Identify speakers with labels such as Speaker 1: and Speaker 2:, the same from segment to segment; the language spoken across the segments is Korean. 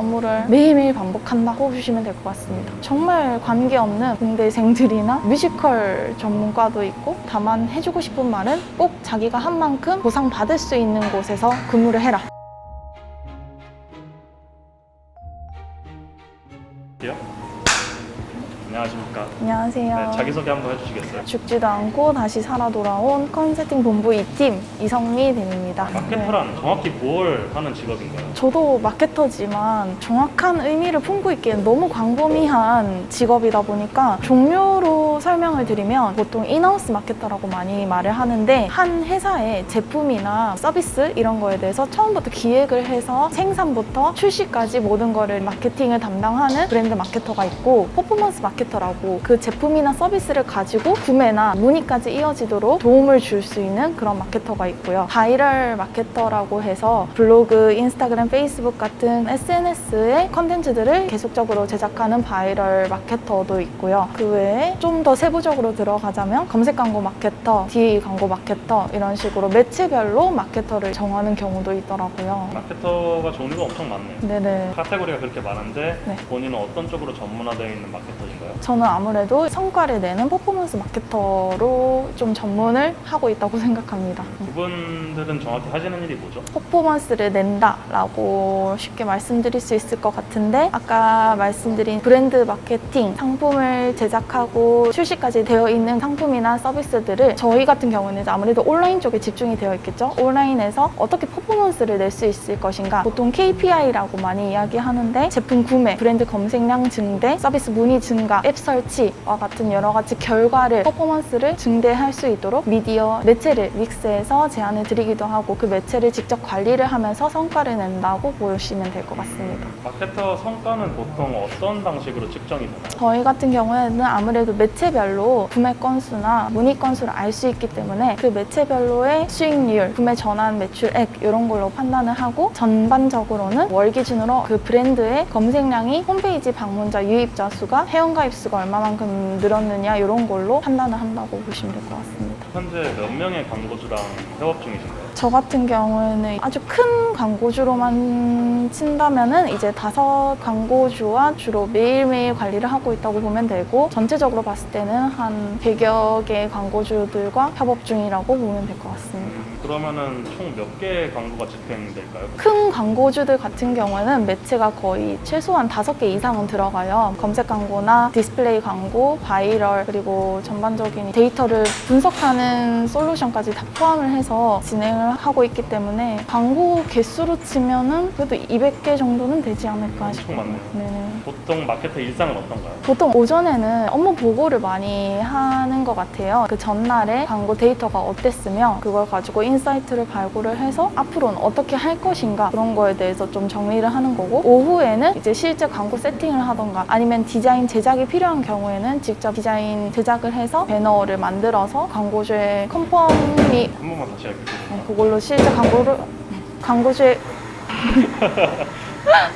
Speaker 1: 업무를 매일매일 반복한다고 보시면 될 것 같습니다. 정말 관계없는 공대생들이나 뮤지컬 전문과도 있고, 다만 해주고 싶은 말은 꼭 자기가 한 만큼 보상받을 수 있는 곳에서 근무를 해라.
Speaker 2: 안녕하십니까.
Speaker 1: 안녕하세요.
Speaker 2: 네, 자기소개 한번 해주시겠어요?
Speaker 1: 죽지도 않고 다시 살아 돌아온 컨설팅 본부 2팀 이성미 대리입니다.
Speaker 2: 마케터란 정확히 뭘 하는 직업인가요?
Speaker 1: 저도 마케터지만 정확한 의미를 품고 있기엔 너무 광범위한 직업이다 보니까 종류로 설명을 드리면 보통 인하우스 마케터라고 많이 말을 하는데, 한 회사의 제품이나 서비스 이런 거에 대해서 처음부터 기획을 해서 생산부터 출시까지 모든 거를 마케팅을 담당하는 브랜드 마케터가 있고, 퍼포먼스 마케터라고 그 제품이나 서비스를 가지고 구매나 문의까지 이어지도록 도움을 줄 수 있는 그런 마케터가 있고요. 바이럴 마케터라고 해서 블로그, 인스타그램, 페이스북 같은 SNS의 컨텐츠들을 계속적으로 제작하는 바이럴 마케터도 있고요. 그 외에 좀 더 세부적으로 들어가자면 검색 광고 마케터, DA 광고 마케터 이런 식으로 매체별로 마케터를 정하는 경우도 있더라고요.
Speaker 2: 마케터가 종류가 엄청 많네요.
Speaker 1: 네네.
Speaker 2: 카테고리가 그렇게 많은데
Speaker 1: 네.
Speaker 2: 본인은 어떤 쪽으로 전문화되어 있는 마케터인가요?
Speaker 1: 저는 아무래도 성과를 내는 퍼포먼스 마케터로 좀 전문을 하고 있다고 생각합니다.
Speaker 2: 그분들은 정확히 하시는 일이 뭐죠?
Speaker 1: 퍼포먼스를 낸다라고 쉽게 말씀드릴 수 있을 것 같은데, 아까 말씀드린 브랜드 마케팅, 상품을 제작하고 출시까지 되어 있는 상품이나 서비스들을 저희 같은 경우는 이제 아무래도 온라인 쪽에 집중이 되어 있겠죠. 온라인에서 어떻게 퍼포먼스를 낼 수 있을 것인가, 보통 KPI라고 많이 이야기하는데 제품 구매, 브랜드 검색량 증대, 서비스 문의 증가, 앱 설치와 같은 여러 가지 결과를, 퍼포먼스를 증대할 수 있도록 미디어, 매체를 믹스해서 제안을 드리기도 하고, 그 매체를 직접 관리를 하면서 성과를 낸다고 보시면 될 것 같습니다.
Speaker 2: 마케터 성과는 보통 어떤 방식으로 측정이 되나요?
Speaker 1: 저희 같은 경우에는 아무래도 매체별로 구매 건수나 문의 건수를 알 수 있기 때문에 그 매체별로의 수익률, 구매 전환 매출액 이런 걸로 판단을 하고, 전반적으로는 월 기준으로 그 브랜드의 검색량이 홈페이지 방문자, 유입자 수가, 회원가입 수가 얼마만큼 늘었느냐 이런 걸로 판단을 한다고 보시면 될 것 같습니다.
Speaker 2: 현재 몇 명의 광고주랑 협업 중이신가요?
Speaker 1: 저 같은 경우에는 아주 큰 광고주로만 친다면은 이제 5 광고주와 주로 매일매일 관리를 하고 있다고 보면 되고, 전체적으로 봤을 때는 한 100여 개의 광고주들과 협업 중이라고 보면 될 것 같습니다.
Speaker 2: 그러면은 총 몇 개의 광고가 집행될까요?
Speaker 1: 큰 광고주들 같은 경우에는 매체가 거의 최소한 5개 이상은 들어가요. 검색 광고나 디스플레이 광고, 바이럴, 그리고 전반적인 데이터를 분석하는 솔루션까지 다 포함을 해서 진행을 하고 있기 때문에 광고 개수로 치면은 그래도 200개 정도는 되지 않을까 싶어요.
Speaker 2: 엄청 많네요.
Speaker 1: 네네.
Speaker 2: 보통 마케터 일상은 어떤가요?
Speaker 1: 보통 오전에는 업무 보고를 많이 하는 것 같아요. 그 전날에 광고 데이터가 어땠으며 그걸 가지고 인사이트를 발굴을 해서 앞으로는 어떻게 할 것인가, 그런 거에 대해서 좀 정리를 하는 거고, 오후에는 이제 실제 광고 세팅을 하던가 아니면 디자인 제작이 필요한 경우에는 직접 디자인 제작을 해서 배너를 만들어서 광고주의 컨펌이,
Speaker 2: 한 번만 다시 할게요.
Speaker 1: 그걸로 실제 광고주의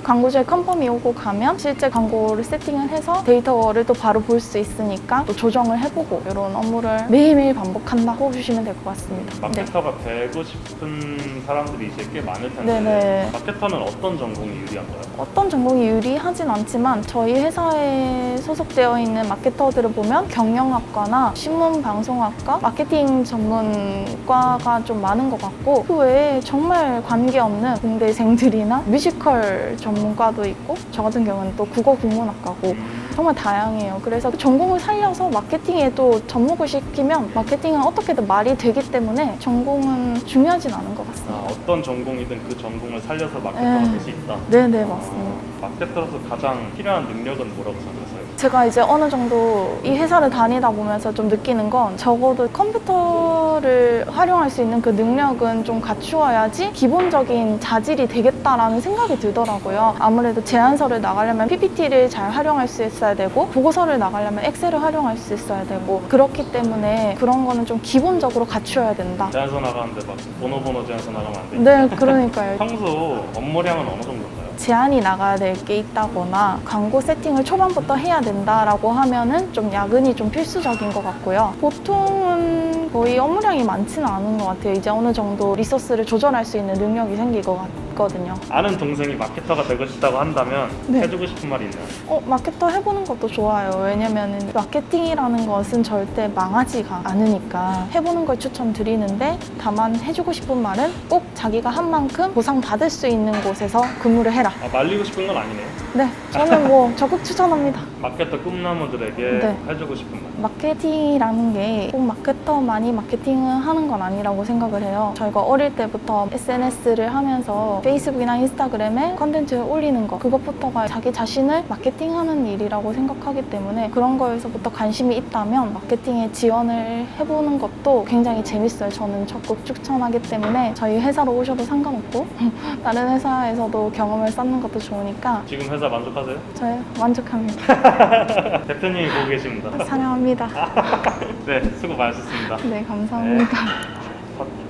Speaker 1: 광고주의 컨펌이 오고 가면 실제 광고를 세팅을 해서 데이터를 또 바로 볼 수 있으니까 또 조정을 해보고, 이런 업무를 매일매일 반복한다고 보시면 될 것 같습니다.
Speaker 2: 마케터가 되고 싶은 사람들이 이제 꽤 많을 텐데
Speaker 1: 네네.
Speaker 2: 마케터는 어떤 전공이 유리한가요?
Speaker 1: 어떤 전공이 유리하진 않지만 저희 회사에 소속되어 있는 마케터들을 보면 경영학과나 신문방송학과, 마케팅 전문과가 좀 많은 것 같고, 그 외에 정말 관계없는 공대생들이나 뮤지컬 전문과도 있고, 저 같은 경우는 또 국어국문학과고, 정말 다양해요. 그래서 전공을 살려서 마케팅에 또 접목을 시키면 마케팅은 어떻게든 말이 되기 때문에 전공은 중요하진 않은 것 같습니다.
Speaker 2: 어떤 전공이든 그 전공을 살려서 마케터가 될 수 있다.
Speaker 1: 네네, 맞습니다.
Speaker 2: 마케터로서 가장 필요한 능력은 뭐라고 생각하세요?
Speaker 1: 제가 이제 어느 정도 이 회사를 다니다 보면서 좀 느끼는 건, 적어도 컴퓨터를 활용할 수 있는 그 능력은 좀 갖추어야지 기본적인 자질이 되겠다라는 생각이 들더라고요. 아무래도 제안서를 나가려면 PPT를 잘 활용할 수 있어야 되고, 보고서를 나가려면 엑셀을 활용할 수 있어야 되고, 그렇기 때문에 그런 거는 좀 기본적으로 갖추어야 된다.
Speaker 2: 제안서 나가는데 막 번호 제안서 나가면 안 돼요?
Speaker 1: 네, 그러니까요.
Speaker 2: 평소 업무량은 어느 정도인가요?
Speaker 1: 제안이 나가야 될 게 있다거나 광고 세팅을 초반부터 해야 된다라고 하면은 좀 야근이 좀 필수적인 것 같고요. 보통은 거의 업무량이 많지는 않은 것 같아요. 이제 어느 정도 리소스를 조절할 수 있는 능력이 생길 것 있거든요.
Speaker 2: 아는 동생이 마케터가 되고 싶다고 한다면
Speaker 1: 네.
Speaker 2: 해주고 싶은 말이 있나요?
Speaker 1: 마케터 해보는 것도 좋아요. 왜냐면은 마케팅이라는 것은 절대 망하지가 않으니까 해보는 걸 추천드리는데, 다만 해주고 싶은 말은 꼭 자기가 한 만큼 보상받을 수 있는 곳에서 근무를 해라.
Speaker 2: 말리고 싶은 건 아니네요.
Speaker 1: 네, 저는 뭐 적극 추천합니다.
Speaker 2: 마케터 꿈나무들에게
Speaker 1: 네.
Speaker 2: 해주고 싶은 말.
Speaker 1: 마케팅이라는 게 꼭 마케터만이 마케팅을 하는 건 아니라고 생각을 해요. 저희가 어릴 때부터 SNS를 하면서 페이스북이나 인스타그램에 컨텐츠를 올리는 거, 그것부터가 자기 자신을 마케팅하는 일이라고 생각하기 때문에 그런 거에서부터 관심이 있다면 마케팅에 지원을 해보는 것도 굉장히 재밌어요. 저는 적극 추천하기 때문에 저희 회사로 오셔도 상관없고 다른 회사에서도 경험을 쌓는 것도 좋으니까
Speaker 2: 지금 회사 만족하세요?
Speaker 1: 저희 만족합니다.
Speaker 2: 대표님이 보고 계십니다.
Speaker 1: 사랑합니다.
Speaker 2: 네, 수고 많으셨습니다.
Speaker 1: 네, 감사합니다.
Speaker 2: 네.